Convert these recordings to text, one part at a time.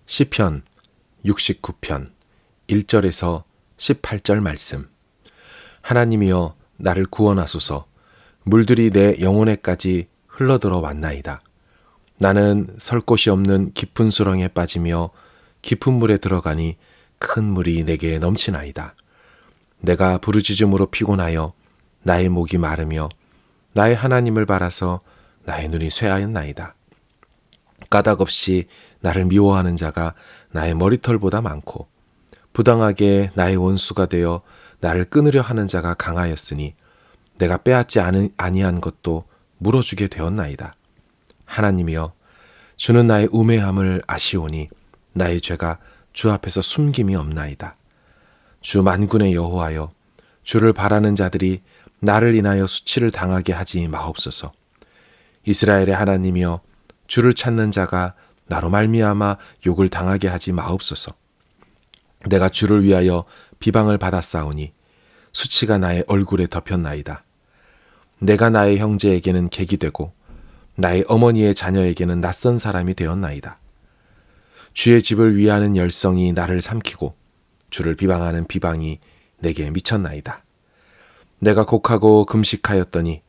시편 69편 1절에서 18절 말씀. 하나님이여 나를 구원하소서. 물들이 내 영혼에까지 흘러들어 왔나이다. 나는 설 곳이 없는 깊은 수렁에 빠지며 깊은 물에 들어가니 큰 물이 내게 넘치나이다. 내가 부르짖음으로 피곤하여 나의 목이 마르며 나의 하나님을 바라서 나의 눈이 쇠하였나이다. 까닭없이 나를 미워하는 자가 나의 머리털보다 많고 부당하게 나의 원수가 되어 나를 끊으려 하는 자가 강하였으니 내가 빼앗지 아니한 것도 물어주게 되었나이다. 하나님이여 주는 나의 우매함을 아시오니 나의 죄가 주 앞에서 숨김이 없나이다. 주 만군의 여호와여 주를 바라는 자들이 나를 인하여 수치를 당하게 하지 마옵소서. 이스라엘의 하나님이여 주를 찾는 자가 나로 말미암아 욕을 당하게 하지 마옵소서. 내가 주를 위하여 비방을 받았사오니 수치가 나의 얼굴에 덮였나이다. 내가 나의 형제에게는 객이 되고 나의 어머니의 자녀에게는 낯선 사람이 되었나이다. 주의 집을 위하는 열성이 나를 삼키고 주를 비방하는 비방이 내게 미쳤나이다. 내가 곡하고 금식하였더니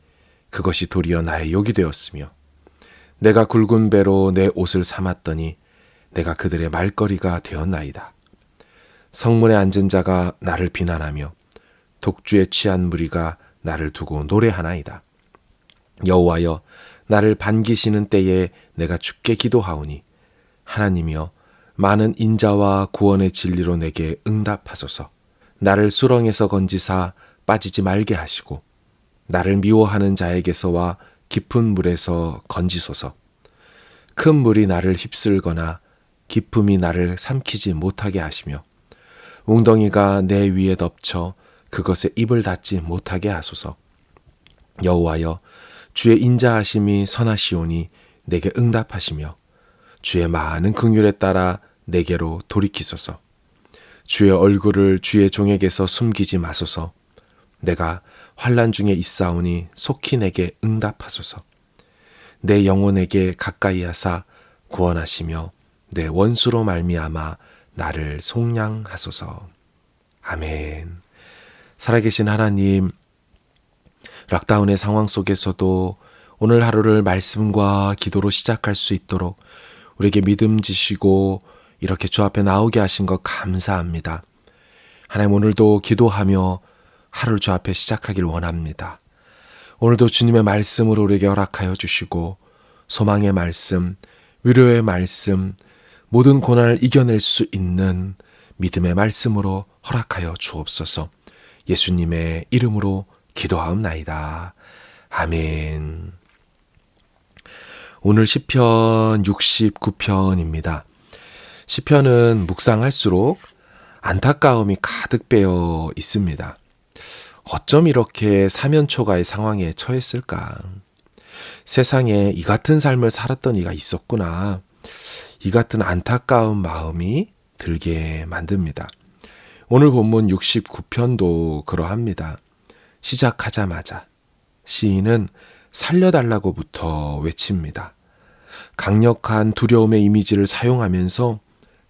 그것이 도리어 나의 욕이 되었으며 내가 굵은 배로 내 옷을 삼았더니 내가 그들의 말거리가 되었나이다. 성문에 앉은 자가 나를 비난하며 독주에 취한 무리가 나를 두고 노래하나이다. 여호와여 나를 반기시는 때에 내가 주께 기도하오니 하나님이여 많은 인자와 구원의 진리로 내게 응답하소서. 나를 수렁에서 건지사 빠지지 말게 하시고 나를 미워하는 자에게서와 깊은 물에서 건지소서. 큰 물이 나를 휩쓸거나 깊음이 나를 삼키지 못하게 하시며 웅덩이가 내 위에 덮쳐 그것에 입을 닫지 못하게 하소서. 여호와여 주의 인자하심이 선하시오니 내게 응답하시며 주의 많은 긍휼에 따라 내게로 돌이키소서. 주의 얼굴을 주의 종에게서 숨기지 마소서. 내가 환난 중에 있사오니 속히 내게 응답하소서. 내 영혼에게 가까이 하사 구원하시며 내 원수로 말미암아 나를 속량하소서. 아멘. 살아계신 하나님, 락다운의 상황 속에서도 오늘 하루를 말씀과 기도로 시작할 수 있도록 우리에게 믿음 주시고 이렇게 주 앞에 나오게 하신 것 감사합니다. 하나님, 오늘도 기도하며 하루를 주 앞에 시작하길 원합니다. 오늘도 주님의 말씀으로 우리에게 허락하여 주시고 소망의 말씀, 위로의 말씀, 모든 고난을 이겨낼 수 있는 믿음의 말씀으로 허락하여 주옵소서. 예수님의 이름으로 기도하옵나이다. 아멘. 오늘 시편 69편입니다. 시편은 묵상할수록 안타까움이 가득 배어 있습니다. 어쩜 이렇게 사면초가의 상황에 처했을까? 세상에 이 같은 삶을 살았던 이가 있었구나. 이 같은 안타까운 마음이 들게 만듭니다. 오늘 본문 69편도 그러합니다. 시작하자마자 시인은 살려달라고부터 외칩니다. 강력한 두려움의 이미지를 사용하면서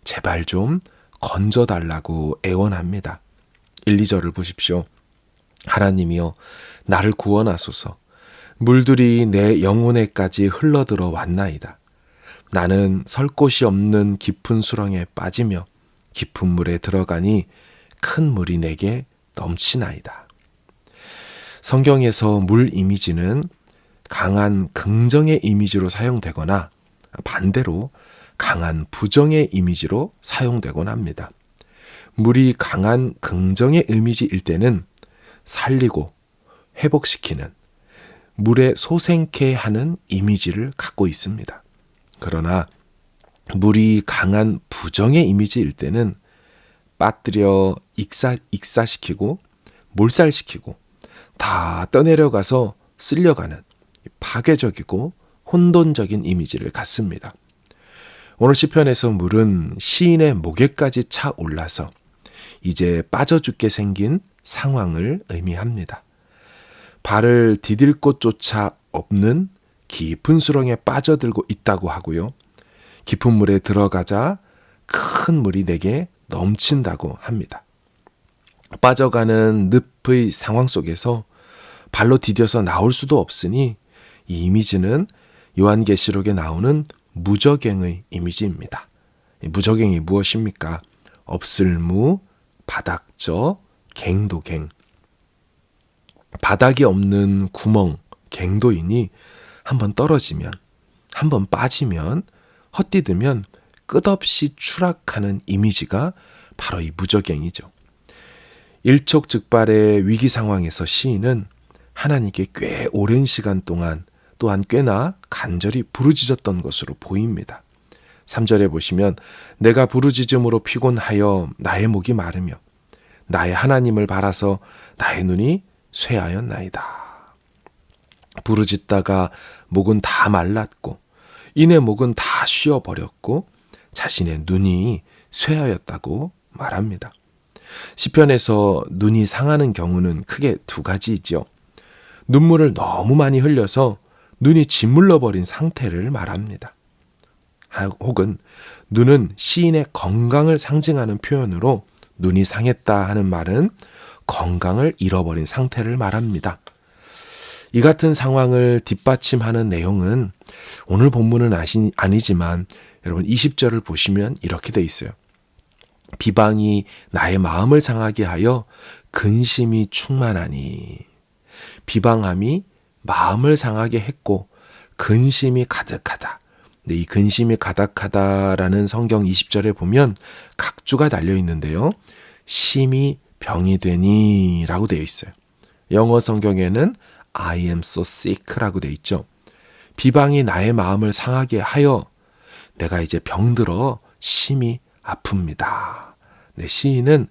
제발 좀 건져달라고 애원합니다. 1, 2절을 보십시오. 하나님이여 나를 구원하소서. 물들이 내 영혼에까지 흘러들어 왔나이다. 나는 설 곳이 없는 깊은 수렁에 빠지며 깊은 물에 들어가니 큰 물이 내게 넘치나이다. 성경에서 물 이미지는 강한 긍정의 이미지로 사용되거나 반대로 강한 부정의 이미지로 사용되곤 합니다. 물이 강한 긍정의 이미지일 때는 살리고 회복시키는, 물에 솟행케 하는 이미지를 갖고 있습니다. 그러나 물이 강한 부정의 이미지일 때는 빠뜨려 익사시키고 몰살시키고 다 떠내려가서 쓸려가는 파괴적이고 혼돈적인 이미지를 갖습니다. 오늘 시편에서 물은 시인의 목에까지 차 올라서 이제 빠져 죽게 생긴 상황을 의미합니다. 발을 디딜 곳조차 없는 깊은 수렁에 빠져들고 있다고 하고요. 깊은 물에 들어가자 큰 물이 내게 넘친다고 합니다. 빠져가는 늪의 상황 속에서 발로 디뎌서 나올 수도 없으니 이 이미지는 요한계시록에 나오는 무저갱의 이미지입니다. 무저갱이 무엇입니까? 없을무, 바닥저, 갱도갱. 바닥이 없는 구멍, 갱도이니 한번 떨어지면, 한번 빠지면, 헛디디면 끝없이 추락하는 이미지가 바로 이 무저갱이죠. 일촉즉발의 위기 상황에서 시인은 하나님께 꽤 오랜 시간 동안 또한 꽤나 간절히 부르짖었던 것으로 보입니다. 3절에 보시면 내가 부르짖음으로 피곤하여 나의 목이 마르며 나의 하나님을 바라서 나의 눈이 쇠하였나이다. 부르짖다가 목은 다 말랐고 이내 목은 다 쉬어버렸고 자신의 눈이 쇠하였다고 말합니다. 시편에서 눈이 상하는 경우는 크게 두 가지이죠. 눈물을 너무 많이 흘려서 눈이 짓물러 버린 상태를 말합니다. 혹은 눈은 시인의 건강을 상징하는 표현으로 눈이 상했다 하는 말은 건강을 잃어버린 상태를 말합니다. 이 같은 상황을 뒷받침하는 내용은 오늘 본문은 아니지만 여러분 20절을 보시면 이렇게 돼 있어요. 비방이 나의 마음을 상하게 하여 근심이 충만하니. 비방함이 마음을 상하게 했고 근심이 가득하다. 근데 이 근심이 가득하다라는 성경 20절에 보면 각주가 달려 있는데요. 심히 병이 되니 라고 되어 있어요. 영어 성경에는 I am so sick라고 되어 있죠. 비방이 나의 마음을 상하게 하여 내가 이제 병들어 심히 아픕니다. 네, 시인은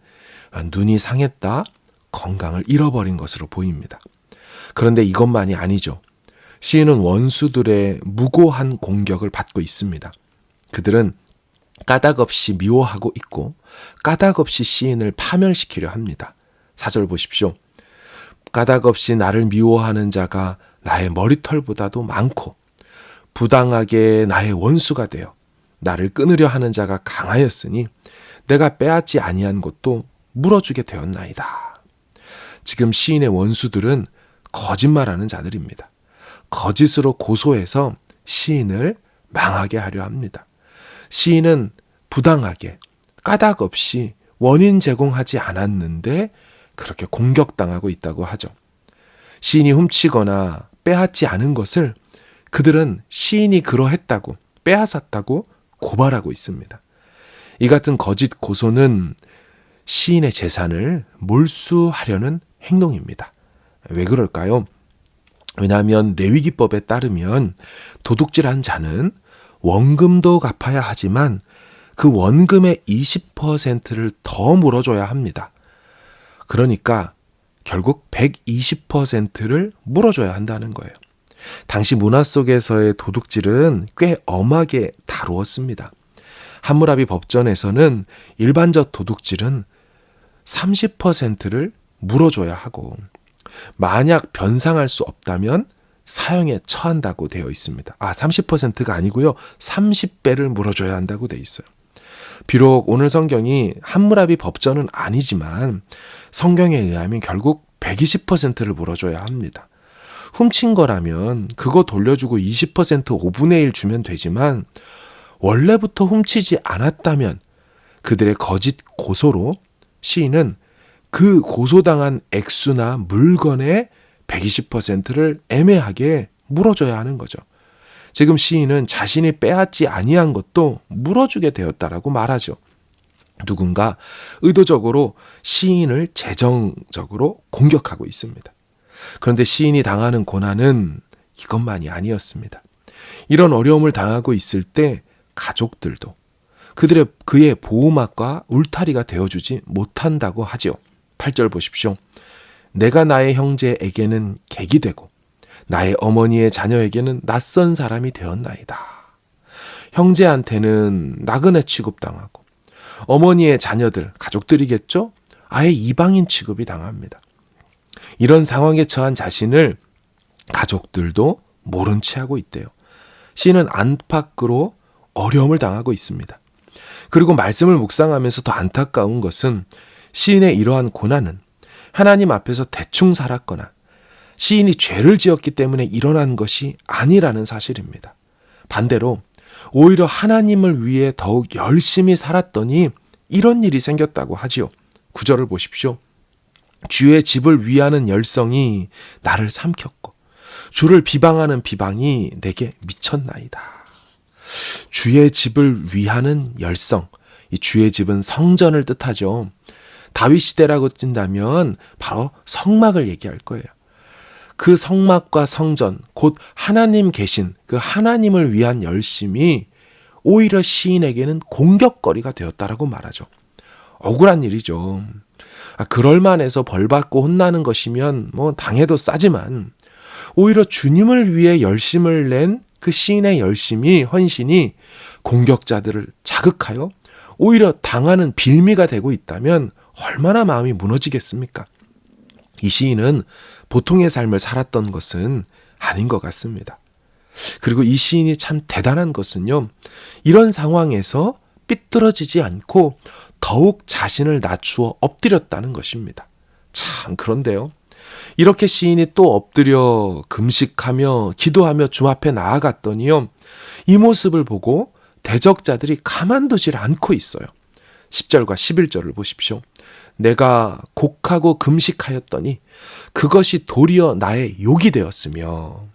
눈이 상했다, 건강을 잃어버린 것으로 보입니다. 그런데 이것만이 아니죠. 시인은 원수들의 무고한 공격을 받고 있습니다. 그들은 까닭없이 미워하고 있고 까닭없이 시인을 파멸시키려 합니다. 4절 보십시오. 까닭없이 나를 미워하는 자가 나의 머리털보다도 많고 부당하게 나의 원수가 되어 나를 끊으려 하는 자가 강하였으니 내가 빼앗지 아니한 것도 물어주게 되었나이다. 지금 시인의 원수들은 거짓말하는 자들입니다. 거짓으로 고소해서 시인을 망하게 하려 합니다. 시인은 부당하게 까닭 없이 원인 제공하지 않았는데 그렇게 공격당하고 있다고 하죠. 시인이 훔치거나 빼앗지 않은 것을 그들은 시인이 그러했다고 빼앗았다고 고발하고 있습니다. 이 같은 거짓 고소는 시인의 재산을 몰수하려는 행동입니다. 왜 그럴까요? 왜냐하면 레위기법에 따르면 도둑질한 자는 원금도 갚아야 하지만 그 원금의 20%를 더 물어줘야 합니다. 그러니까 결국 120%를 물어줘야 한다는 거예요. 당시 문화 속에서의 도둑질은 꽤 엄하게 다루었습니다. 함무라비 법전에서는 일반적 도둑질은 30%를 물어줘야 하고 만약 변상할 수 없다면 사형에 처한다고 되어 있습니다. 30%가 아니고요. 30배를 물어줘야 한다고 되어 있어요. 비록 오늘 성경이 함무라비 법전은 아니지만 성경에 의하면 결국 120%를 물어줘야 합니다. 훔친 거라면 그거 돌려주고 20% 5분의 1 주면 되지만 원래부터 훔치지 않았다면 그들의 거짓 고소로 시인은 그 고소당한 액수나 물건의 120%를 애매하게 물어줘야 하는 거죠. 지금 시인은 자신이 빼앗지 아니한 것도 물어주게 되었다라고 말하죠. 누군가 의도적으로 시인을 재정적으로 공격하고 있습니다. 그런데 시인이 당하는 고난은 이것만이 아니었습니다. 이런 어려움을 당하고 있을 때 가족들도 그의 보호막과 울타리가 되어주지 못한다고 하지요. 8절 보십시오. 내가 나의 형제에게는 객이 되고 나의 어머니의 자녀에게는 낯선 사람이 되었나이다. 형제한테는 나그네 취급당하고 어머니의 자녀들, 가족들이겠죠? 아예 이방인 취급이 당합니다. 이런 상황에 처한 자신을 가족들도 모른 채 하고 있대요. 시인은 안팎으로 어려움을 당하고 있습니다. 그리고 말씀을 묵상하면서 더 안타까운 것은 시인의 이러한 고난은 하나님 앞에서 대충 살았거나 시인이 죄를 지었기 때문에 일어난 것이 아니라는 사실입니다. 반대로 오히려 하나님을 위해 더욱 열심히 살았더니 이런 일이 생겼다고 하지요. 9절을 보십시오. 주의 집을 위하는 열성이 나를 삼켰고 주를 비방하는 비방이 내게 미쳤나이다. 주의 집을 위하는 열성, 이 주의 집은 성전을 뜻하죠. 다윗 시대라고 찐다면 바로 성막을 얘기할 거예요. 그 성막과 성전, 곧 하나님 계신 그 하나님을 위한 열심이 오히려 시인에게는 공격거리가 되었다라고 말하죠. 억울한 일이죠. 그럴만해서 벌받고 혼나는 것이면 당해도 싸지만 오히려 주님을 위해 열심을 낸 그 시인의 열심이, 헌신이 공격자들을 자극하여 오히려 당하는 빌미가 되고 있다면 얼마나 마음이 무너지겠습니까? 이 시인은 보통의 삶을 살았던 것은 아닌 것 같습니다. 그리고 이 시인이 참 대단한 것은요, 이런 상황에서 삐뚤어지지 않고 더욱 자신을 낮추어 엎드렸다는 것입니다. 참 그런데요, 이렇게 시인이 또 엎드려 금식하며 기도하며 주 앞에 나아갔더니요, 이 모습을 보고 대적자들이 가만두질 않고 있어요. 10절과 11절을 보십시오. 내가 곡하고 금식하였더니 그것이 도리어 나의 욕이 되었으며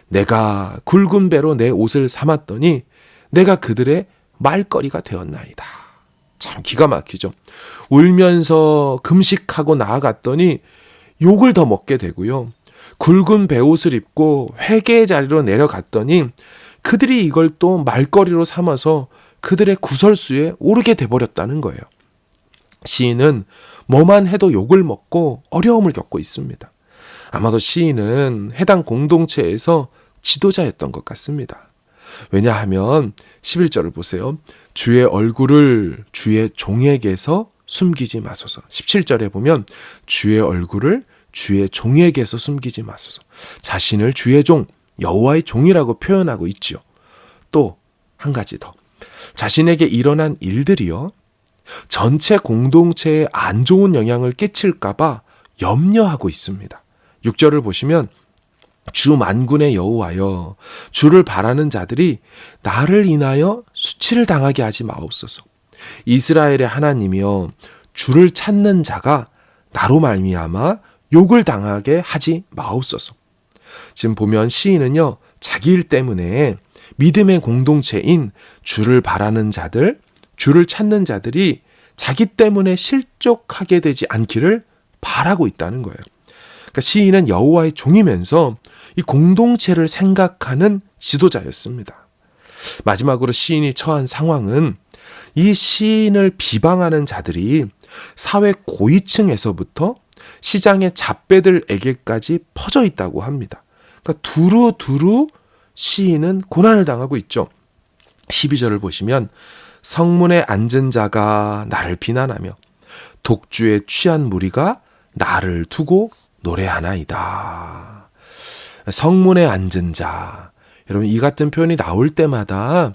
내가 굵은 배로 내 옷을 삼았더니 내가 그들의 말거리가 되었나이다. 참 기가 막히죠. 울면서 금식하고 나아갔더니 욕을 더 먹게 되고요. 굵은 배옷을 입고 회개의 자리로 내려갔더니 그들이 이걸 또 말거리로 삼아서 그들의 구설수에 오르게 돼버렸다는 거예요. 시인은 뭐만 해도 욕을 먹고 어려움을 겪고 있습니다. 아마도 시인은 해당 공동체에서 지도자였던 것 같습니다. 왜냐하면 11절을 보세요. 주의 얼굴을 주의 종에게서 숨기지 마소서. 17절에 보면 주의 얼굴을 주의 종에게서 숨기지 마소서. 자신을 주의 종, 여호와의 종이라고 표현하고 있지요. 또 한 가지 더. 자신에게 일어난 일들이요, 전체 공동체에 안 좋은 영향을 끼칠까 봐 염려하고 있습니다. 6절을 보시면 주 만군의 여호와여, 주를 바라는 자들이 나를 인하여 수치를 당하게 하지 마옵소서. 이스라엘의 하나님이여, 주를 찾는 자가 나로 말미암아 욕을 당하게 하지 마옵소서. 지금 보면 시인은요, 자기 일 때문에 믿음의 공동체인 주를 바라는 자들, 주를 찾는 자들이 자기 때문에 실족하게 되지 않기를 바라고 있다는 거예요. 그러니까 시인은 여호와의 종이면서 이 공동체를 생각하는 지도자였습니다. 마지막으로 시인이 처한 상황은 이 시인을 비방하는 자들이 사회 고위층에서부터 시장의 잡배들에게까지 퍼져 있다고 합니다. 그러니까 두루두루 시인은 고난을 당하고 있죠. 12절을 보시면 성문에 앉은 자가 나를 비난하며 독주에 취한 무리가 나를 두고 노래하나이다. 성문에 앉은 자, 여러분 이 같은 표현이 나올 때마다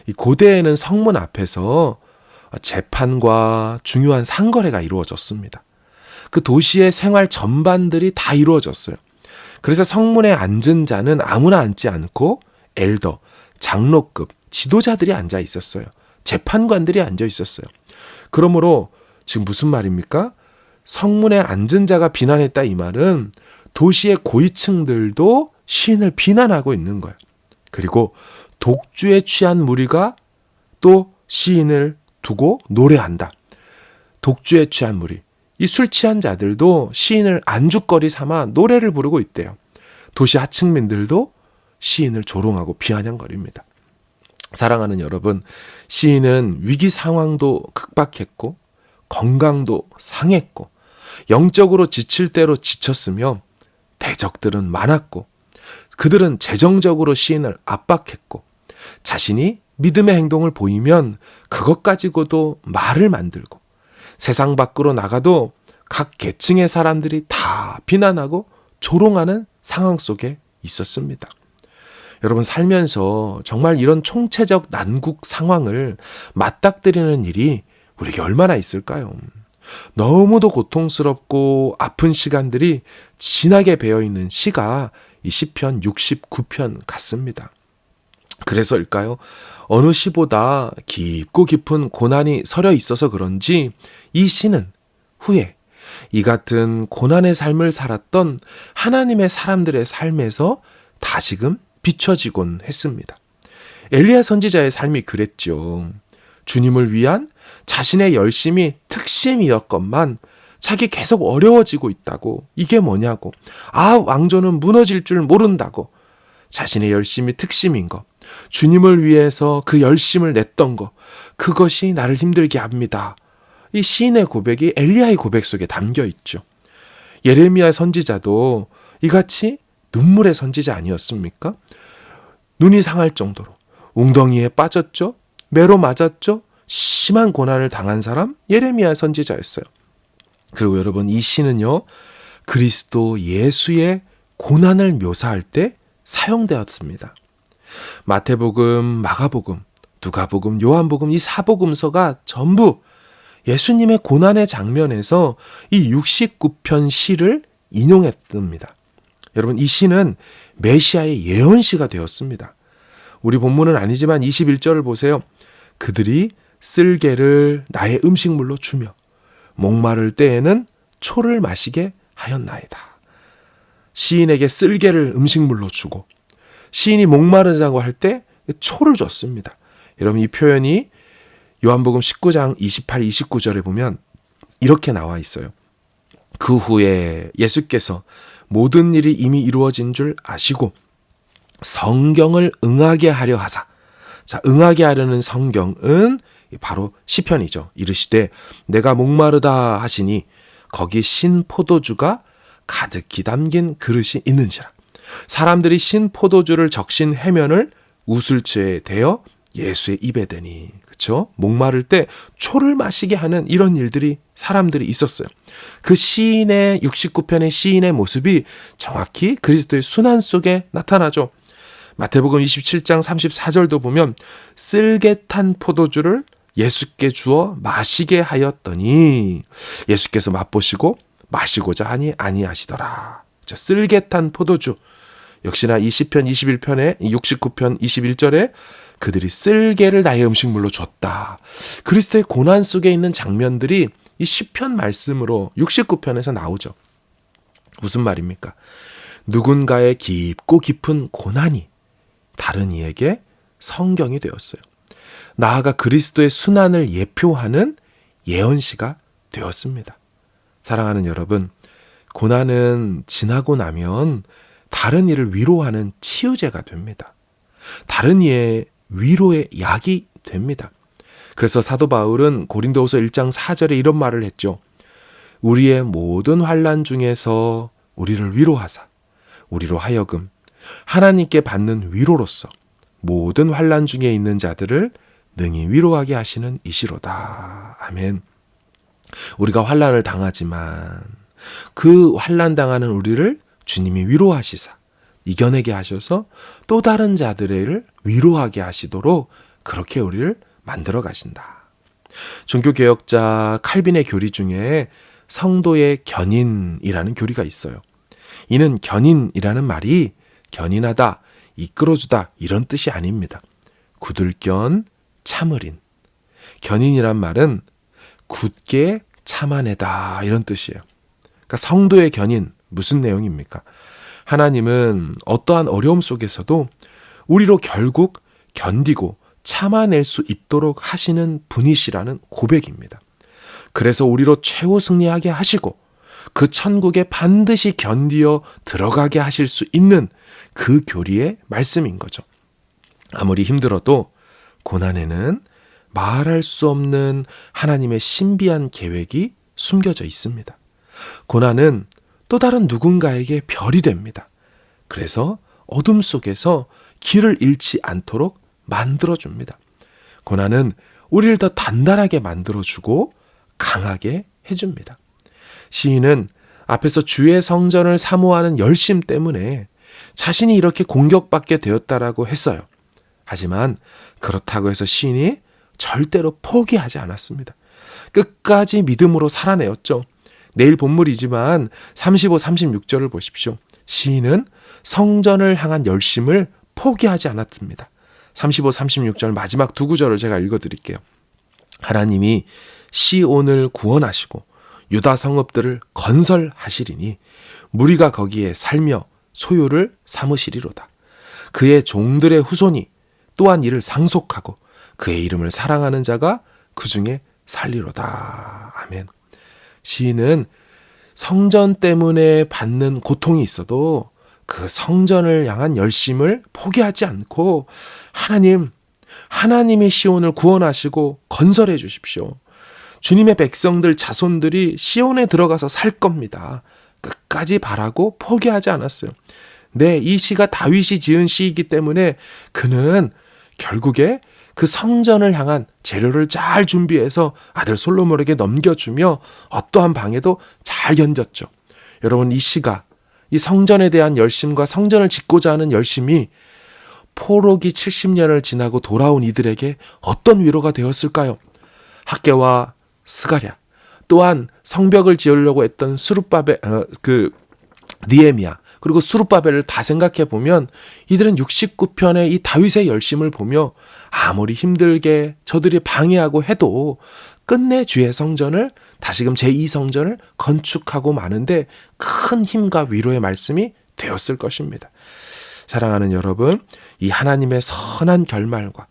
이 고대에는 성문 앞에서 재판과 중요한 상거래가 이루어졌습니다. 그 도시의 생활 전반들이 다 이루어졌어요. 그래서 성문에 앉은 자는 아무나 앉지 않고 엘더, 장로급, 지도자들이 앉아 있었어요. 재판관들이 앉아 있었어요. 그러므로 지금 무슨 말입니까? 성문에 앉은 자가 비난했다, 이 말은 도시의 고위층들도 시인을 비난하고 있는 거예요. 그리고 독주에 취한 무리가 또 시인을 두고 노래한다. 독주에 취한 무리, 이 술 취한 자들도 시인을 안주거리 삼아 노래를 부르고 있대요. 도시 하층민들도 시인을 조롱하고 비아냥거립니다. 사랑하는 여러분, 시인은 위기 상황도 극박했고 건강도 상했고 영적으로 지칠 대로 지쳤으며 대적들은 많았고 그들은 재정적으로 시인을 압박했고 자신이 믿음의 행동을 보이면 그것 가지고도 말을 만들고 세상 밖으로 나가도 각 계층의 사람들이 다 비난하고 조롱하는 상황 속에 있었습니다. 여러분 살면서 정말 이런 총체적 난국 상황을 맞닥뜨리는 일이 우리에게 얼마나 있을까요? 너무도 고통스럽고 아픈 시간들이 진하게 배어있는 시가 이 시편 69편 같습니다. 그래서일까요? 어느 시보다 깊고 깊은 고난이 서려 있어서 그런지 이 시는 후에 이 같은 고난의 삶을 살았던 하나님의 사람들의 삶에서 다시금 비춰지곤 했습니다. 엘리야 선지자의 삶이 그랬죠. 주님을 위한 자신의 열심이 특심이었건만 자기 계속 어려워지고 있다고, 이게 뭐냐고, 왕조는 무너질 줄 모른다고, 자신의 열심이 특심인 거, 주님을 위해서 그 열심을 냈던 거, 그것이 나를 힘들게 합니다. 이 시인의 고백이 엘리야의 고백 속에 담겨 있죠. 예레미야 선지자도 이같이 눈물의 선지자 아니었습니까? 눈이 상할 정도로 웅덩이에 빠졌죠. 매로 맞았죠. 심한 고난을 당한 사람 예레미야 선지자였어요. 그리고 여러분, 이 시는요, 그리스도 예수의 고난을 묘사할 때 사용되었습니다. 마태복음, 마가복음, 누가복음, 요한복음, 이 사복음서가 전부 예수님의 고난의 장면에서 이 69편 시를 인용했습니다. 여러분, 이 시는 메시아의 예언시가 되었습니다. 우리 본문은 아니지만 21절을 보세요. 그들이 쓸개를 나의 음식물로 주며 목마를 때에는 초를 마시게 하였나이다. 시인에게 쓸개를 음식물로 주고 시인이 목마르다고 할 때 초를 줬습니다. 여러분, 이 표현이 요한복음 19장 28, 29절에 보면 이렇게 나와 있어요. 그 후에 예수께서 모든 일이 이미 이루어진 줄 아시고 성경을 응하게 하려 하사. 자, 응하게 하려는 성경은 바로 시편이죠. 이르시되 내가 목마르다 하시니 거기 신 포도주가 가득히 담긴 그릇이 있는지라. 사람들이 신 포도주를 적신 해면을 우슬초에 대어 예수의 입에 대니. 그렇죠? 목마를 때 초를 마시게 하는 이런 일들이, 사람들이 있었어요. 그 시인의 69편의 시인의 모습이 정확히 그리스도의 순환 속에 나타나죠. 마태복음 27장 34절도 보면 쓸개탄 포도주를 예수께 주어 마시게 하였더니 예수께서 맛보시고 마시고자 하니 아니하시더라. 쓸개탄 포도주. 역시나 이 시편 21편의 69편 21절에 그들이 쓸개를 나의 음식물로 줬다. 그리스도의 고난 속에 있는 장면들이 이 시편 말씀으로 69편에서 나오죠. 무슨 말입니까? 누군가의 깊고 깊은 고난이 다른 이에게 성경이 되었어요. 나아가 그리스도의 순환을 예표하는 예언시가 되었습니다. 사랑하는 여러분, 고난은 지나고 나면 다른 이를 위로하는 치유제가 됩니다. 다른 이의 위로의 약이 됩니다. 그래서 사도 바울은 고린도후서 1장 4절에 이런 말을 했죠. 우리의 모든 환난 중에서 우리를 위로하사 우리로 하여금 하나님께 받는 위로로서 모든 환난 중에 있는 자들을 능히 위로하게 하시는 이시로다. 아멘. 우리가 환난을 당하지만 그 환난 당하는 우리를 주님이 위로하시사 이겨내게 하셔서 또 다른 자들을 위로하게 하시도록 그렇게 우리를 만들어 가신다. 종교개혁자 칼빈의 교리 중에 성도의 견인이라는 교리가 있어요. 이는 견인이라는 말이 견인하다, 이끌어주다 이런 뜻이 아닙니다. 굳을견, 참으린. 견인이란 말은 굳게 참아내다 이런 뜻이에요. 그러니까 성도의 견인, 무슨 내용입니까? 하나님은 어떠한 어려움 속에서도 우리로 결국 견디고 참아낼 수 있도록 하시는 분이시라는 고백입니다. 그래서 우리로 최후 승리하게 하시고 그 천국에 반드시 견디어 들어가게 하실 수 있는 그 교리의 말씀인 거죠. 아무리 힘들어도 고난에는 말할 수 없는 하나님의 신비한 계획이 숨겨져 있습니다. 고난은 또 다른 누군가에게 별이 됩니다. 그래서 어둠 속에서 길을 잃지 않도록 만들어줍니다. 고난은 우리를 더 단단하게 만들어주고 강하게 해줍니다. 시인은 앞에서 주의 성전을 사모하는 열심 때문에 자신이 이렇게 공격받게 되었다라고 했어요. 하지만 그렇다고 해서 시인이 절대로 포기하지 않았습니다. 끝까지 믿음으로 살아내었죠. 내일 본문이지만 35, 36절을 보십시오. 시인은 성전을 향한 열심을 포기하지 않았습니다. 35, 36절 마지막 두 구절을 제가 읽어드릴게요. 하나님이 시온을 구원하시고 유다 성읍들을 건설하시리니 무리가 거기에 살며 소유를 삼으시리로다. 그의 종들의 후손이 또한 이를 상속하고 그의 이름을 사랑하는 자가 그 중에 살리로다. 아멘. 시인은 성전 때문에 받는 고통이 있어도 그 성전을 향한 열심을 포기하지 않고 하나님이 시온을 구원하시고 건설해 주십시오. 주님의 백성들 자손들이 시온에 들어가서 살 겁니다. 끝까지 바라고 포기하지 않았어요. 네, 이 시가 다윗이 지은 시이기 때문에 그는 결국에 그 성전을 향한 재료를 잘 준비해서 아들 솔로몬에게 넘겨주며 어떠한 방해도 잘 견뎠죠. 여러분, 이 시가 이 성전에 대한 열심과 성전을 짓고자 하는 열심이 포로기 70년을 지나고 돌아온 이들에게 어떤 위로가 되었을까요? 학개와 스가랴, 또한 성벽을 지으려고 했던 느헤미야, 그리고 수룹바벨을 다 생각해 보면 이들은 69편의 이 다윗의 열심을 보며 아무리 힘들게 저들이 방해하고 해도 끝내 주의 성전을, 다시금 제2성전을 건축하고 마는데 큰 힘과 위로의 말씀이 되었을 것입니다. 사랑하는 여러분, 이 하나님의 선한 결말과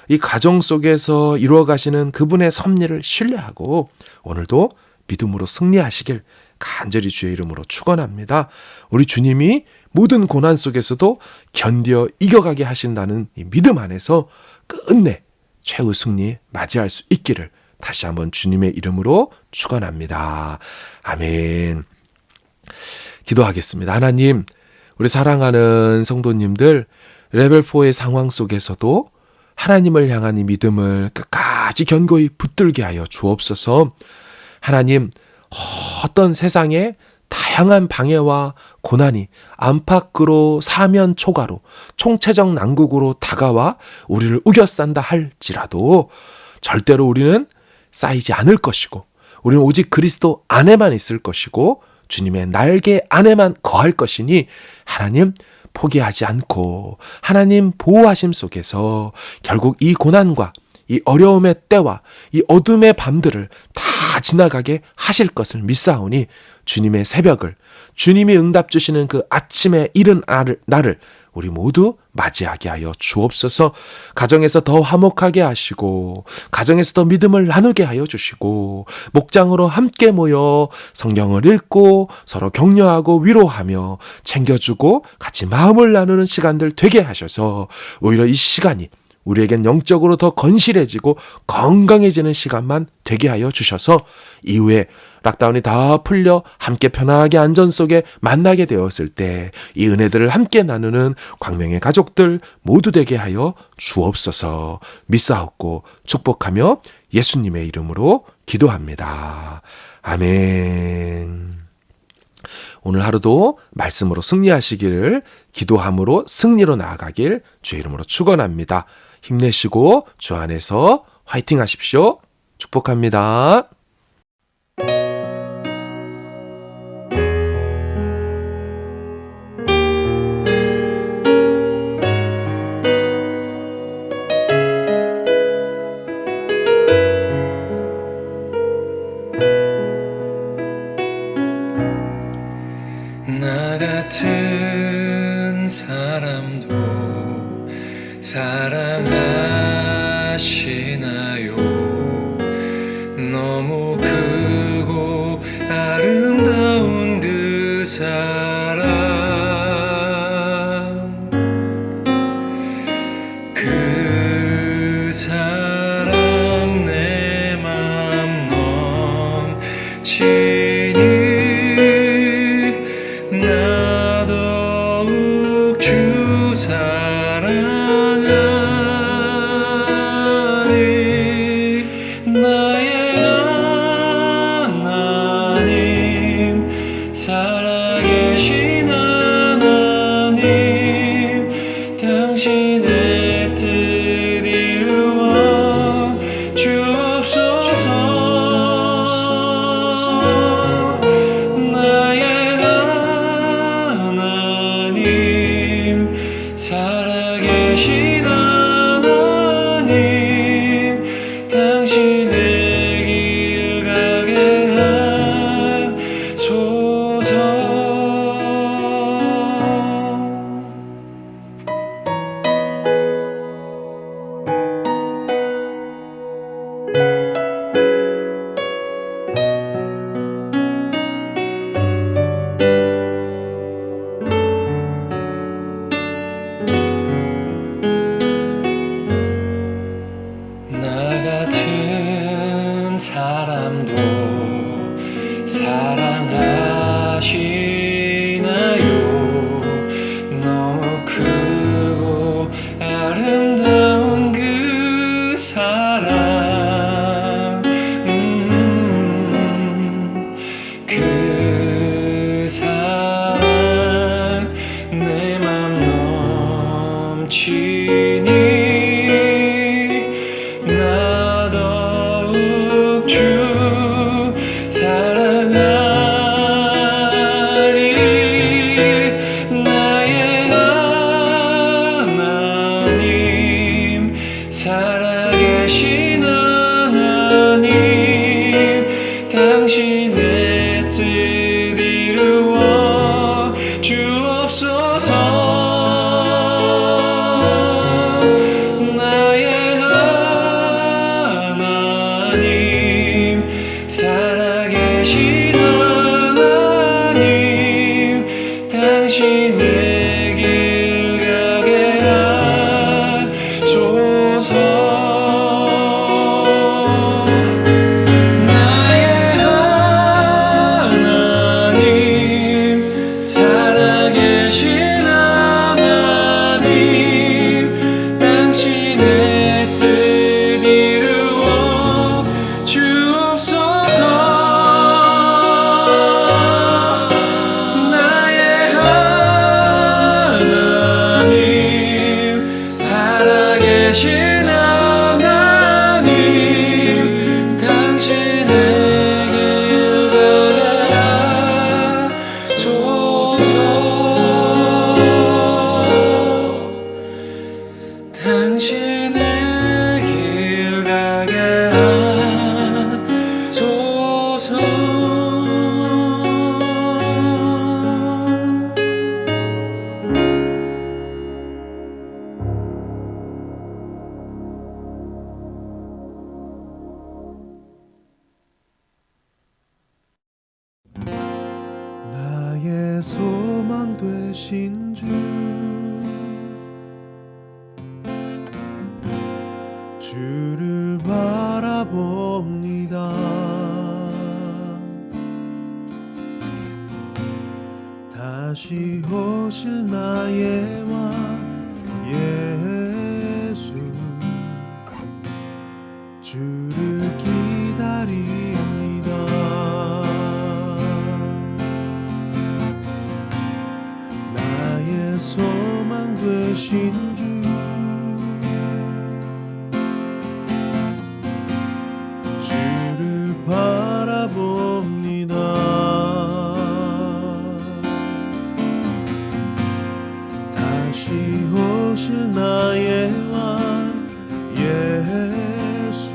이 가정 속에서 이루어가시는 그분의 섭리를 신뢰하고 오늘도 믿음으로 승리하시길 간절히 주의 이름으로 축원합니다. 우리 주님이 모든 고난 속에서도 견뎌 이겨가게 하신다는 이 믿음 안에서 끝내 최후 승리 맞이할 수 있기를 다시 한번 주님의 이름으로 축원합니다. 아멘. 기도하겠습니다. 하나님, 우리 사랑하는 성도님들, 레벨4의 상황 속에서도 하나님을 향한 이 믿음을 끝까지 견고히 붙들게 하여 주옵소서. 하나님, 어떤 세상의 다양한 방해와 고난이 안팎으로 사면 초가로 총체적 난국으로 다가와 우리를 우겨싼다 할지라도 절대로 우리는 쌓이지 않을 것이고, 우리는 오직 그리스도 안에만 있을 것이고 주님의 날개 안에만 거할 것이니 하나님 포기하지 않고 하나님 보호하심 속에서 결국 이 고난과 이 어려움의 때와 이 어둠의 밤들을 다 지나가게 하실 것을 믿사오니 주님의 새벽을, 주님이 응답 주시는 그 아침에 이른 날을 우리 모두 맞이하게 하여 주옵소서. 가정에서 더 화목하게 하시고 가정에서 더 믿음을 나누게 하여 주시고 목장으로 함께 모여 성경을 읽고 서로 격려하고 위로하며 챙겨주고 같이 마음을 나누는 시간들 되게 하셔서 오히려 이 시간이 우리에겐 영적으로 더 건실해지고 건강해지는 시간만 되게 하여 주셔서 이후에 락다운이 다 풀려 함께 편하게 안전 속에 만나게 되었을 때 이 은혜들을 함께 나누는 광명의 가족들 모두 되게 하여 주옵소서. 믿사옵고 축복하며 예수님의 이름으로 기도합니다. 아멘. 오늘 하루도 말씀으로 승리하시기를, 기도함으로 승리로 나아가길 주의 이름으로 축원합니다. 힘내시고 주 안에서 화이팅 하십시오. 축복합니다. 나 같은 사람도 사랑하시나요? 너무 당신의 길 가게 하소서. 나 같은 사람도 사랑하시나요? 너무 크고 아름다운 그 사랑, 그 사랑 내 맘 넘치니 나 더욱 주 사랑하리. 나의 하나님, 살아계신 하나님, 당신의 뜻 이루어 주옵소서. 살아계신 하나님, 당신의 길 가게 하소서. 나의 하나님, 살아계신 하나님, 당신의 뜻 이루어 주옵소서. 살아계신 하나님, 당신의 길 가게 하소서. 당신의 길 가게 하소서. 나의 소망 되신 주, 주를 바라봅니다. 다시 오실 나의 왕 예수, 주를 기다립니다. 나의 소망 되신 주, 주를 바라봅니다. 다시 오실 나의 왕 예수,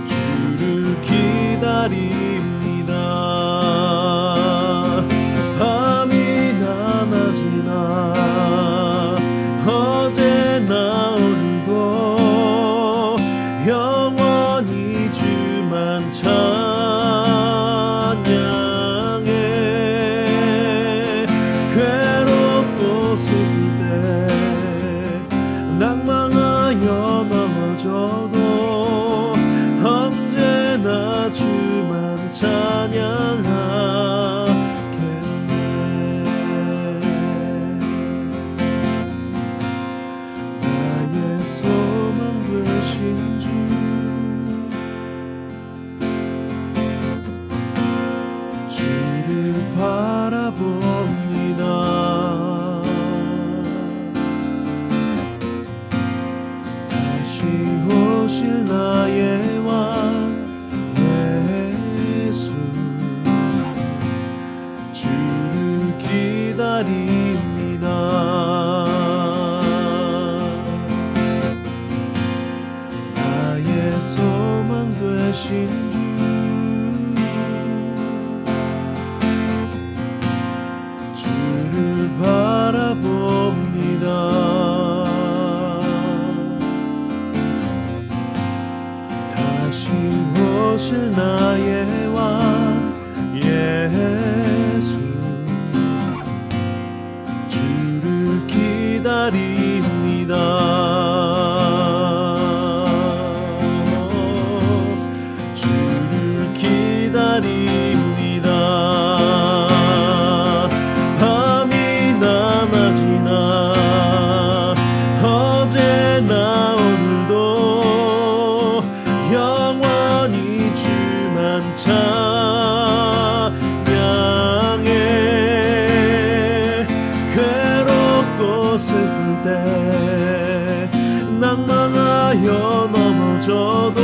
주를 기다립니다. 밤이나 낮이나 어제나 오늘도 영원 살아계신 주 주를 바라봅니다. 다시 오실 나의 왕 예수 주를 기다립니다. 주를 기다립니다. 밤이나 낮이나 어제나 오늘도 영원히 주만 찬양해. 괴롭고 슬플 때 낭망하여 넘어져도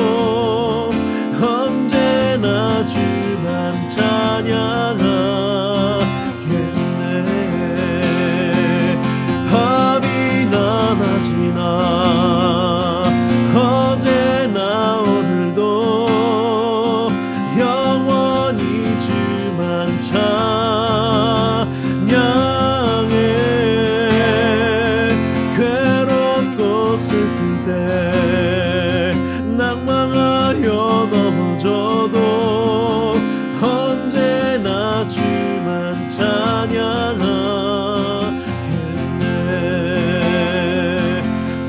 언제나 주만 찬양하겠네. 밤이나 낮이나 어제나 오늘도 영원히 주만 찬양해. 괴롭고 슬플 때 낭망하여 넘어져도 언제나 주만 찬양하겠네.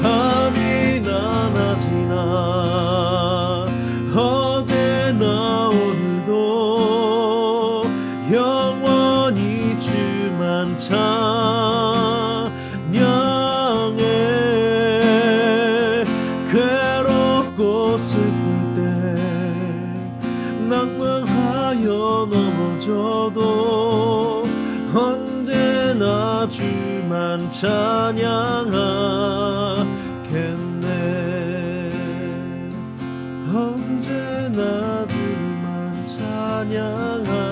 밤이나 낮이나 어제나 오늘도 영원히 주만 찬양해. 괴롭고 슬플 때 낭망하여 넘어져도 언제나 주만 찬양하겠네. 언제나 주만 찬양하겠네.